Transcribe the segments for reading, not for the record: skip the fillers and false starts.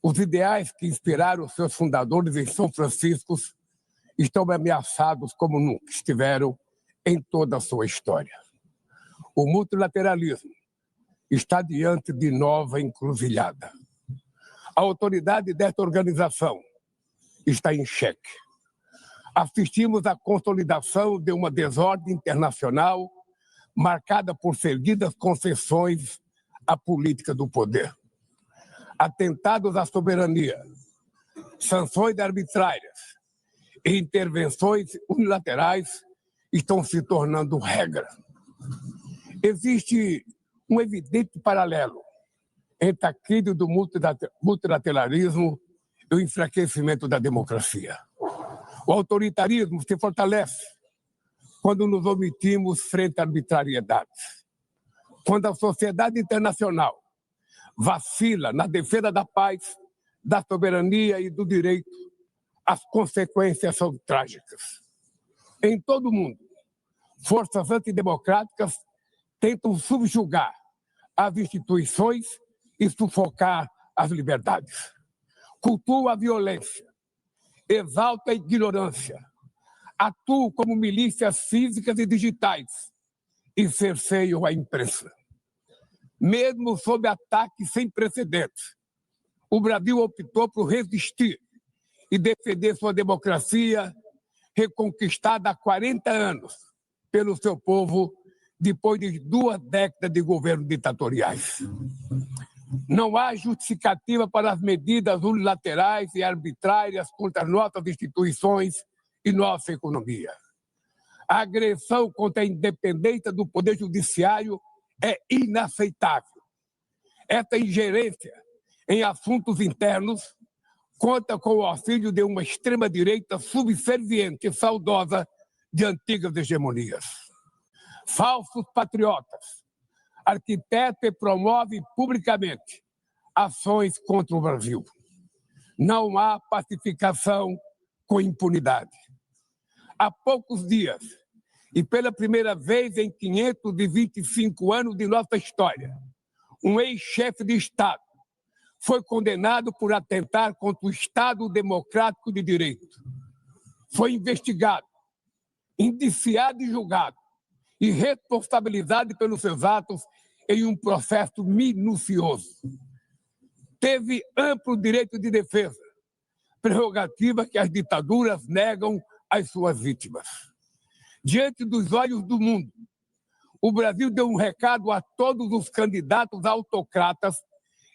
Os ideais que inspiraram seus fundadores em São Francisco estão ameaçados como nunca estiveram em toda a sua história. O multilateralismo está diante de nova encruzilhada. A autoridade desta organização está em xeque. Assistimos à consolidação de uma desordem internacional marcada por seguidas concessões à política do poder. Atentados à soberania, sanções arbitrárias e intervenções unilaterais estão se tornando regra. Existe um evidente paralelo entre a crise do multilateralismo e o enfraquecimento da democracia. O autoritarismo se fortalece quando nos omitimos frente à arbitrariedade. Quando a sociedade internacional vacila na defesa da paz, da soberania e do direito, as consequências são trágicas. Em todo o mundo, forças antidemocráticas tentam subjugar as instituições e sufocar as liberdades. Cultuam a violência, exaltam a ignorância, atuam como milícias físicas e digitais e cerceiam a imprensa. Mesmo sob ataques sem precedentes, o Brasil optou por resistir e defender sua democracia, reconquistada há 40 anos pelo seu povo, depois de 2 décadas de governos ditatoriais. Não há justificativa para as medidas unilaterais e arbitrárias contra nossas instituições e nossa economia. A agressão contra a independência do Poder Judiciário é inaceitável. Essa ingerência em assuntos internos conta com o auxílio de uma extrema-direita subserviente e saudosa de antigas hegemonias. Falsos patriotas arquitetam e promovem publicamente ações contra o Brasil. Não há pacificação com impunidade. Há poucos dias, e pela primeira vez em 525 anos de nossa história, um ex-chefe de Estado foi condenado por atentar contra o Estado Democrático de Direito. Foi investigado, indiciado e julgado, e responsabilizado pelos seus atos em um processo minucioso. Teve amplo direito de defesa, prerrogativa que as ditaduras negam às suas vítimas. Diante dos olhos do mundo, o Brasil deu um recado a todos os candidatos autocratas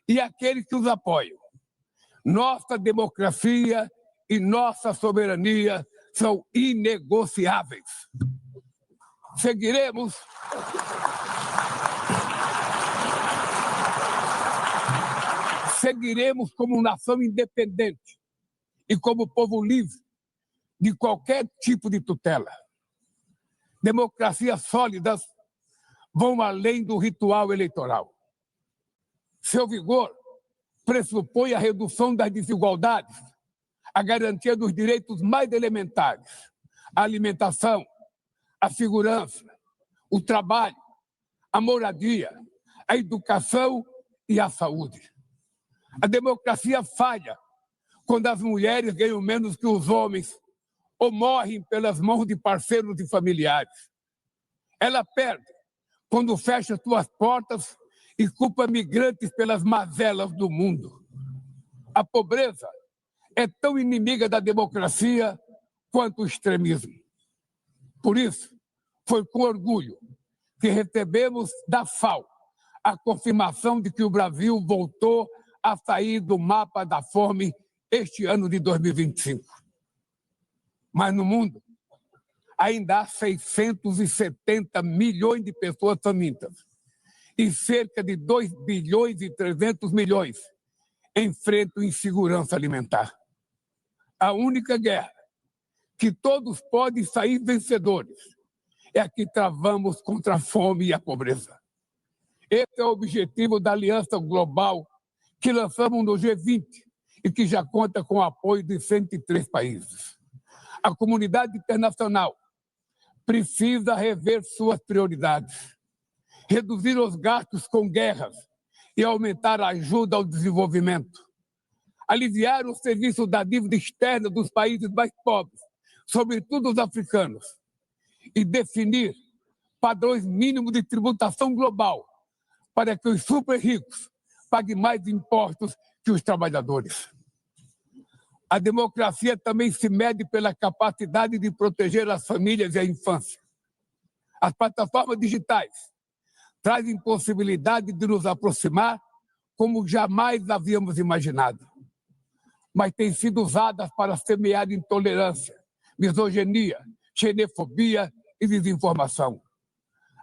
e aqueles que os apoiam. Nossa democracia e nossa soberania são inegociáveis. Seguiremos como nação independente e como povo livre de qualquer tipo de tutela. Democracias sólidas vão além do ritual eleitoral. Seu vigor pressupõe a redução das desigualdades, a garantia dos direitos mais elementares, a alimentação, a segurança, o trabalho, a moradia, a educação e a saúde. A democracia falha quando as mulheres ganham menos que os homens ou morrem pelas mãos de parceiros e familiares. Ela perde quando fecha suas portas e culpa migrantes pelas mazelas do mundo. A pobreza é tão inimiga da democracia quanto o extremismo. Por isso, foi com orgulho que recebemos da FAO a confirmação de que o Brasil voltou a sair do mapa da fome este ano de 2025. Mas no mundo, ainda há 670 milhões de pessoas famintas e cerca de 2 bilhões e 300 milhões enfrentam insegurança alimentar. A única guerra que todos podem sair vencedores é a que travamos contra a fome e a pobreza. Esse é o objetivo da Aliança Global que lançamos no G20 e que já conta com o apoio de 103 países. A comunidade internacional precisa rever suas prioridades, reduzir os gastos com guerras e aumentar a ajuda ao desenvolvimento. aliviar o serviço da dívida externa dos países mais pobres, sobretudo os africanos, e definir padrões mínimos de tributação global para que os super ricos paguem mais impostos que os trabalhadores. A democracia também se mede pela capacidade de proteger as famílias e a infância. As plataformas digitais trazem possibilidade de nos aproximar como jamais havíamos imaginado, mas têm sido usadas para semear intolerância, misoginia, xenofobia e desinformação.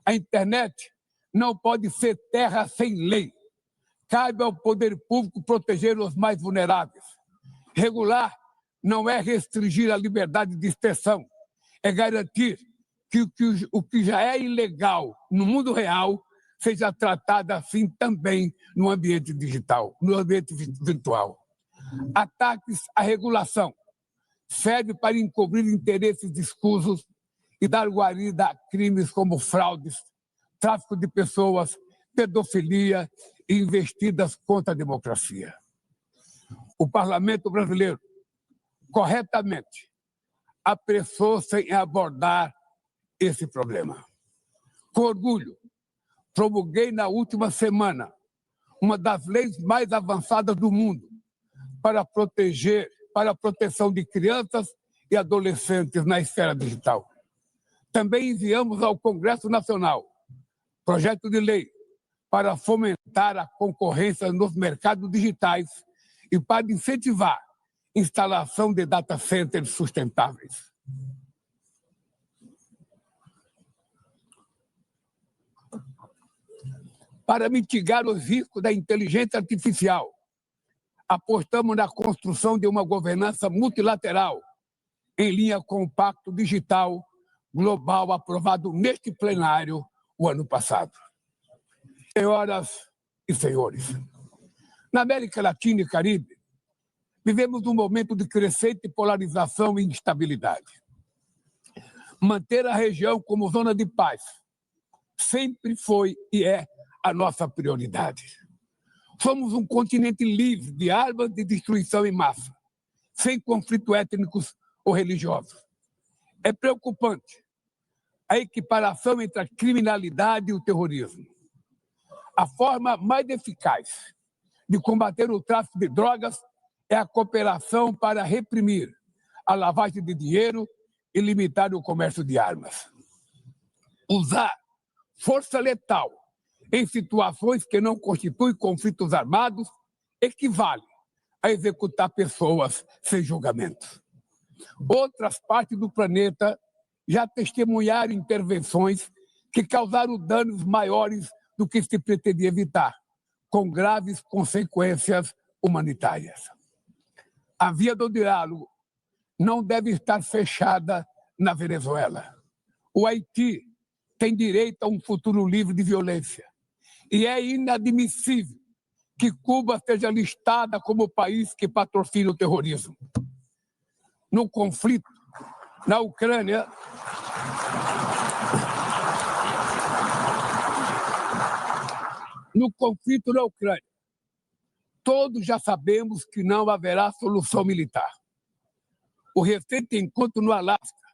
A internet não pode ser terra sem lei. Cabe ao poder público proteger os mais vulneráveis. Regular não é restringir a liberdade de expressão, é garantir que o que já é ilegal no mundo real seja tratado assim também no ambiente digital, no ambiente virtual. Ataques à regulação servem para encobrir interesses escusos e dar guarida a crimes como fraudes, tráfico de pessoas, pedofilia e investidas contra a democracia. O parlamento brasileiro, corretamente, apressou-se em abordar esse problema. Com orgulho, promulguei na última semana uma das leis mais avançadas do mundo para a proteção de crianças e adolescentes na esfera digital. Também enviamos ao Congresso Nacional projeto de lei para fomentar a concorrência nos mercados digitais e para incentivar a instalação de data centers sustentáveis. Para mitigar os riscos da inteligência artificial, apostamos na construção de uma governança multilateral em linha com o Pacto Digital Global aprovado neste plenário o ano passado. Senhoras e senhores, na América Latina e Caribe, vivemos um momento de crescente polarização e instabilidade. Manter a região como zona de paz sempre foi e é a nossa prioridade. Somos um continente livre de armas de destruição em massa, sem conflitos étnicos ou religiosos. É preocupante a equiparação entre a criminalidade e o terrorismo. A forma mais eficaz de combater o tráfico de drogas é a cooperação para reprimir a lavagem de dinheiro e limitar o comércio de armas. Usar força letal em situações que não constituem conflitos armados equivale a executar pessoas sem julgamento. Outras partes do planeta já testemunharam intervenções que causaram danos maiores do que se pretendia evitar, com graves consequências humanitárias. A via do diálogo não deve estar fechada na Venezuela. O Haiti tem direito a um futuro livre de violência. E é inadmissível que Cuba seja listada como país que patrocina o terrorismo. No conflito na Ucrânia, todos já sabemos que não haverá solução militar. O recente encontro no Alasca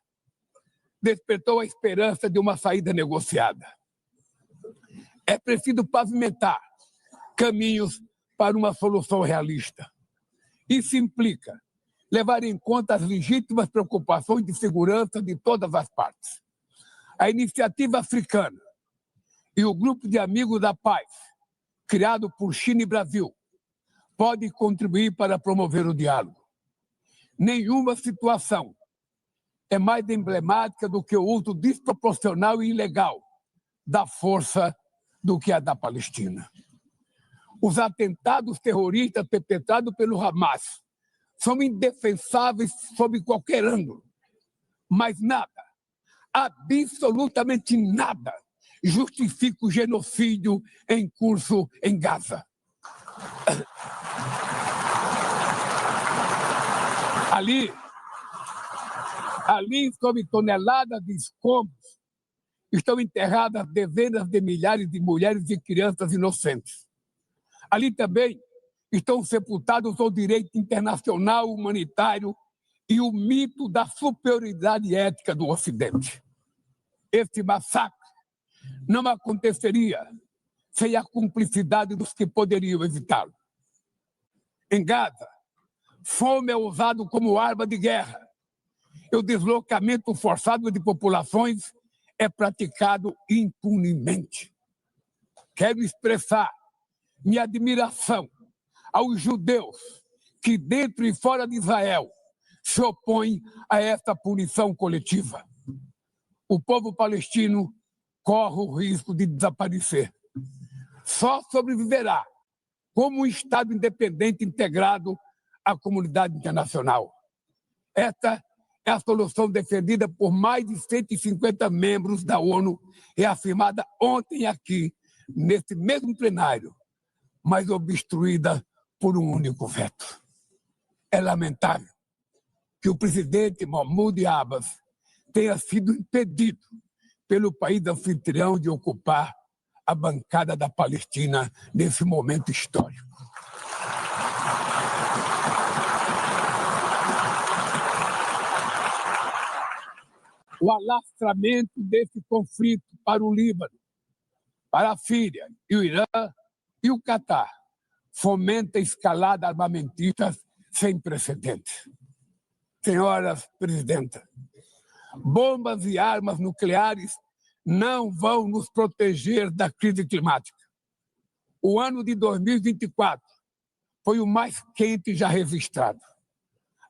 despertou a esperança de uma saída negociada. É preciso pavimentar caminhos para uma solução realista. Isso implica levar em conta as legítimas preocupações de segurança de todas as partes. A Iniciativa Africana e o Grupo de Amigos da Paz, criado por China e Brasil, podem contribuir para promover o diálogo. Nenhuma situação é mais emblemática do que o uso desproporcional e ilegal da força do que a da Palestina. Os atentados terroristas perpetrados pelo Hamas são indefensáveis sob qualquer ângulo, mas nada, absolutamente nada, justifica o genocídio em curso em Gaza. Ali, sob toneladas de escombros, estão enterradas dezenas de milhares de mulheres e crianças inocentes. Ali também estão sepultados o direito internacional humanitário e o mito da superioridade ética do Ocidente. Esse massacre não aconteceria sem a cumplicidade dos que poderiam evitá-lo. Em Gaza, fome é usado como arma de guerra e o deslocamento forçado de populações é praticado impunemente. Quero expressar minha admiração aos judeus que, dentro e fora de Israel, se opõem a esta punição coletiva. O povo palestino corre o risco de desaparecer. Só sobreviverá como um Estado independente integrado à comunidade internacional. Esta é a solução defendida por mais de 150 membros da ONU e afirmada ontem aqui, nesse mesmo plenário, mas obstruída por um único veto. É lamentável que o presidente Mahmoud Abbas tenha sido impedido pelo país anfitrião de ocupar a bancada da Palestina nesse momento histórico. O alastramento desse conflito para o Líbano, para a Síria e o Irã e o Catar fomenta a escalada armamentista sem precedentes. Senhoras presidentas, bombas e armas nucleares não vão nos proteger da crise climática. O ano de 2024 foi o mais quente já registrado.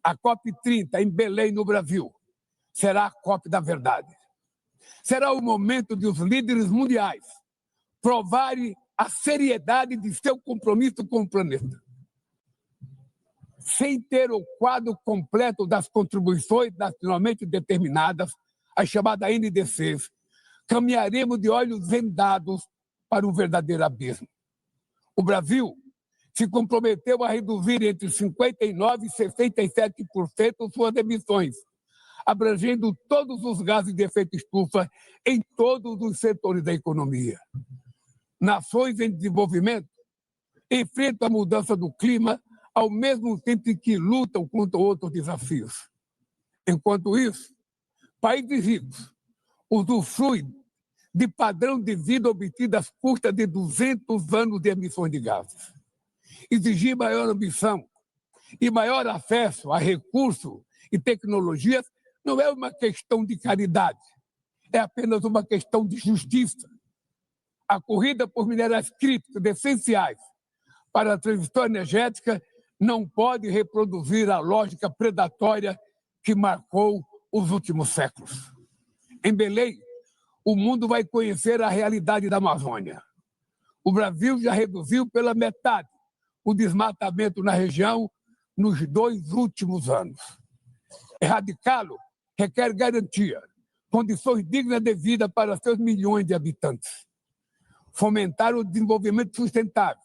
A COP30 em Belém, no Brasil, será a COP da verdade. Será o momento de os líderes mundiais provarem a seriedade de seu compromisso com o planeta. Sem ter o quadro completo das contribuições nacionalmente determinadas, as chamadas NDCs, caminharemos de olhos vendados para um verdadeiro abismo. O Brasil se comprometeu a reduzir entre 59% e 67% suas emissões, abrangendo todos os gases de efeito estufa em todos os setores da economia. Nações em desenvolvimento enfrentam a mudança do clima ao mesmo tempo que lutam contra outros desafios. Enquanto isso, países ricos usufruem de padrão de vida obtido às custas de 200 anos de emissões de gases. Exigir maior ambição e maior acesso a recursos e tecnologias não é uma questão de caridade, é apenas uma questão de justiça. A corrida por minerais críticos essenciais para a transição energética não pode reproduzir a lógica predatória que marcou os últimos séculos. Em Belém, o mundo vai conhecer a realidade da Amazônia. O Brasil já reduziu pela metade o desmatamento na região nos 2 últimos anos. Erradicá-lo requer garantia, condições dignas de vida para seus milhões de habitantes. Fomentar o desenvolvimento sustentável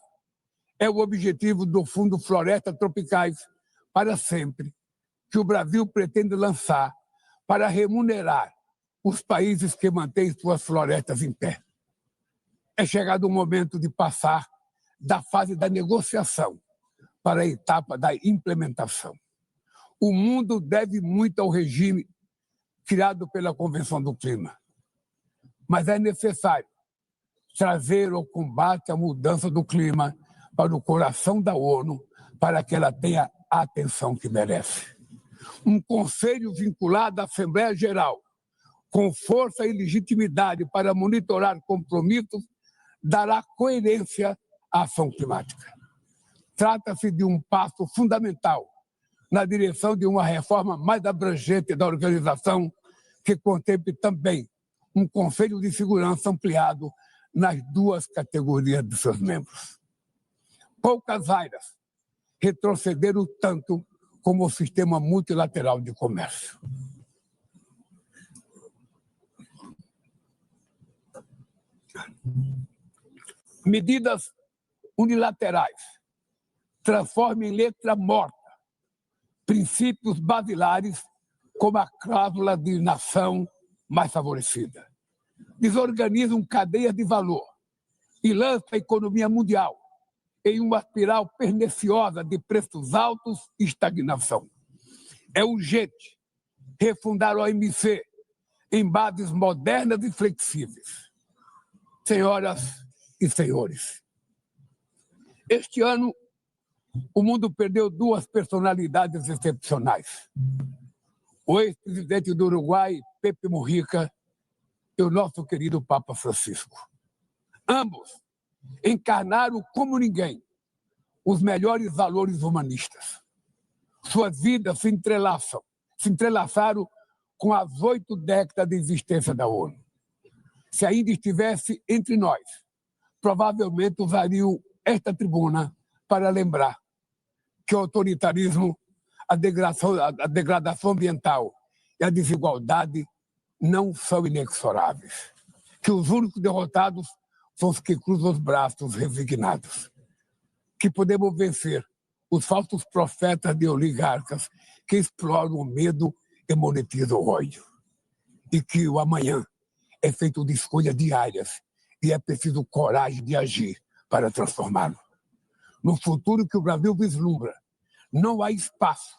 é o objetivo do Fundo Florestas Tropicais para Sempre, que o Brasil pretende lançar para remunerar os países que mantêm suas florestas em pé. É chegado o momento de passar da fase da negociação para a etapa da implementação. O mundo deve muito ao regime criado pela Convenção do Clima, mas é necessário trazer o combate à mudança do clima para o coração da ONU, para que ela tenha a atenção que merece. Um conselho vinculado à Assembleia Geral, com força e legitimidade para monitorar compromissos, dará coerência à ação climática. Trata-se de um passo fundamental na direção de uma reforma mais abrangente da organização, que contemple também um Conselho de Segurança ampliado nas 2 categorias de seus membros. Poucas áreas retrocederam tanto como o sistema multilateral de comércio. Medidas unilaterais transformam em letra morta princípios basilares como a cláusula de nação mais favorecida. Desorganizam cadeias de valor e lançam a economia mundial em uma espiral perniciosa de preços altos e estagnação. É urgente refundar o OMC em bases modernas e flexíveis. Senhoras e senhores, este ano o mundo perdeu duas personalidades excepcionais. O ex-presidente do Uruguai, Pepe Mujica, e o nosso querido Papa Francisco. Ambos encarnaram como ninguém os melhores valores humanistas. Suas vidas se entrelaçaram com as 8 décadas de existência da ONU. Se ainda estivesse entre nós, provavelmente usariam esta tribuna para lembrar que o autoritarismo, a degradação ambiental e a desigualdade não são inexoráveis. Que os únicos derrotados são os que cruzam os braços resignados. Que podemos vencer os falsos profetas de oligarcas que exploram o medo e monetizam o ódio. E que o amanhã é feito de escolhas diárias e é preciso coragem de agir para transformá-lo. No futuro que o Brasil vislumbra, não há espaço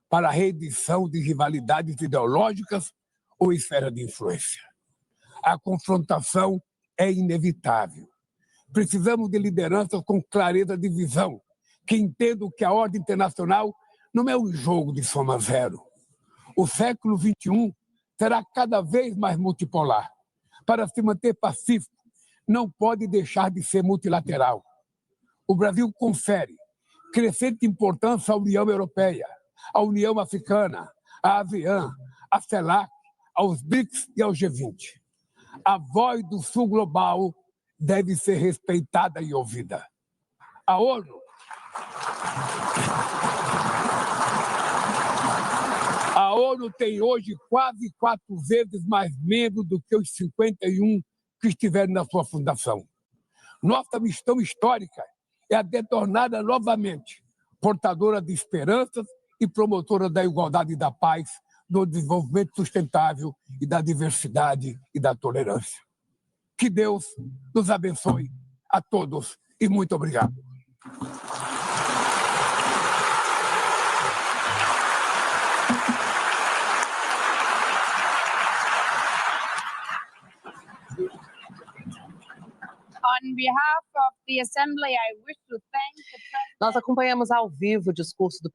para a reedição de rivalidades ideológicas ou esfera de influência. A confrontação é inevitável. Precisamos de lideranças com clareza de visão, que entendam que a ordem internacional não é um jogo de soma zero. O século XXI será cada vez mais multipolar. Para se manter pacífico, não pode deixar de ser multilateral. O Brasil confere crescente importância à União Europeia, à União Africana, à ASEAN, à CELAC, aos BRICS e ao G20. A voz do Sul global deve ser respeitada e ouvida. A ONU tem hoje quase 4 vezes mais membros do que os 51 que estiveram na sua fundação. Nossa missão histórica é a de torná-la novamente portadora de esperanças e promotora da igualdade e da paz, do desenvolvimento sustentável e da diversidade e da tolerância. Que Deus nos abençoe a todos e muito obrigado. On behalf of the Assembly, I wish to thank the President. Nós acompanhamos ao vivo o discurso do